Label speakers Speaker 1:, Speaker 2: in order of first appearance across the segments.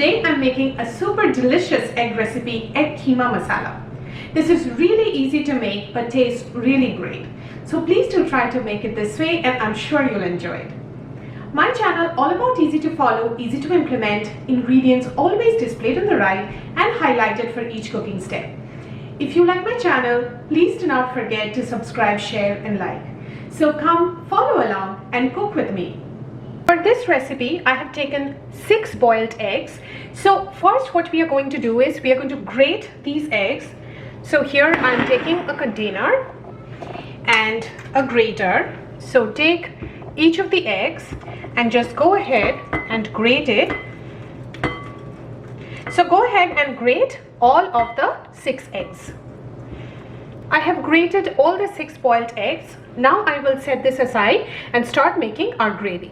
Speaker 1: Today I'm making a super delicious egg recipe, egg keema masala. This is really easy to make but tastes really great. So please do try to make it this way and I'm sure you'll enjoy it. My channel all about easy to follow, easy to implement, ingredients always displayed on the right and highlighted for each cooking step. If you like my channel, please do not forget to subscribe, share and like. So come follow along and cook with me. For this recipe, I have taken 6 boiled eggs. So first what we are going to do is we are going to grate these eggs. So here I am taking a container and a grater. So take each of the eggs and just go ahead and grate it. So go ahead and grate all of the 6 eggs. I have grated all the 6 boiled eggs. Now I will set this aside and start making our gravy.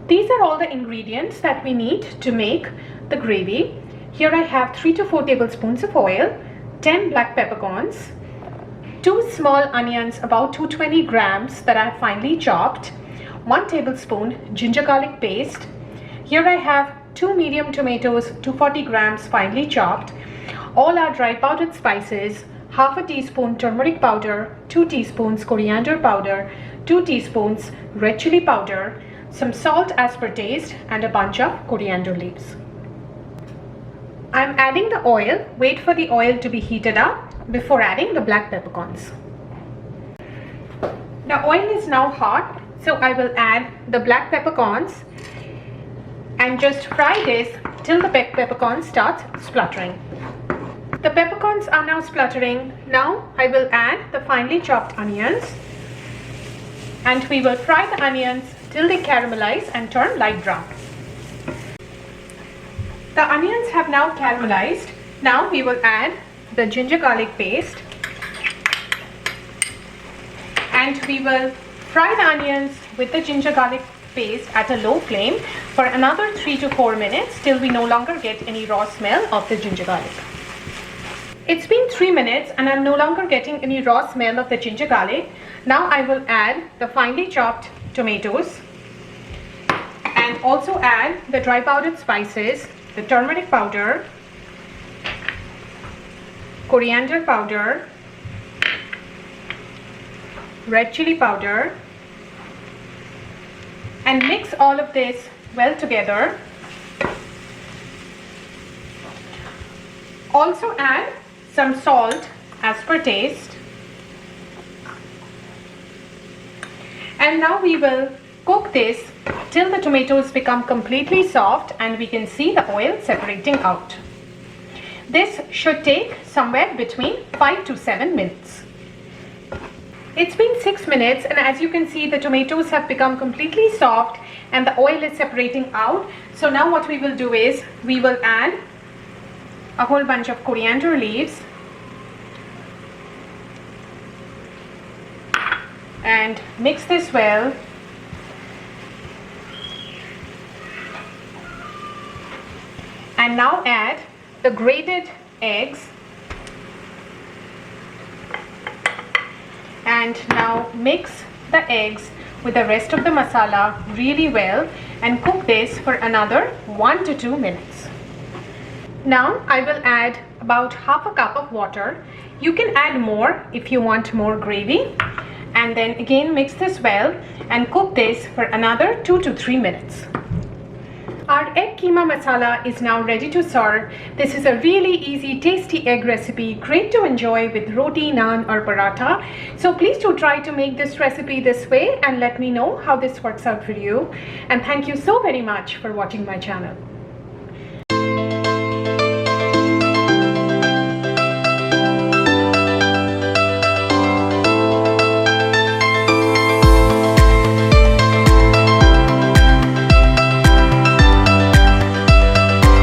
Speaker 1: These are all the ingredients that we need to make the gravy. Here I have 3 to 4 tablespoons of oil, 10 black peppercorns, 2 small onions about 220 grams that I have finely chopped, 1 tablespoon ginger garlic paste. Here I have 2 medium tomatoes, 240 grams finely chopped. All are dry powdered spices, half a teaspoon turmeric powder, 2 teaspoons coriander powder, 2 teaspoons red chili powder, some salt as per taste and a bunch of coriander leaves. I am adding the oil. Wait for the oil to be heated up before adding the black peppercorns. The oil is now hot, so I will add the black peppercorns and just fry this till the peppercorn starts spluttering. The peppercorns are now spluttering. Now I will add the finely chopped onions and we will fry the onions till they caramelize and turn light brown. The onions have now caramelized. Now we will add the ginger garlic paste and we will fry the onions with the ginger garlic paste at a low flame for another 3 to 4 minutes till we no longer get any raw smell of the ginger garlic. It's been 3 minutes and I'm no longer getting any raw smell of the ginger garlic. Now I will add the finely chopped tomatoes and also add the dry powdered spices, the turmeric powder, coriander powder, red chili powder, and mix all of this well together. Also add some salt as per taste. And now we will cook this till the tomatoes become completely soft and we can see the oil separating out. This should take somewhere between 5 to 7 minutes. It's been 6 minutes and as you can see the tomatoes have become completely soft and the oil is separating out. So now what we will do is we will add a whole bunch of coriander leaves and mix this well. And now add the grated eggs and now mix the eggs with the rest of the masala really well and cook this for another 1 to 2 minutes. Now I will add about half a cup of water. You can add more if you want more gravy. And then again mix this well and cook this for another 2 to 3 minutes. Our egg keema masala is now ready to serve. This is a really easy, tasty egg recipe, great to enjoy with roti, naan or paratha. So please do try to make this recipe this way and let me know how this works out for you. And thank you so very much for watching my channel.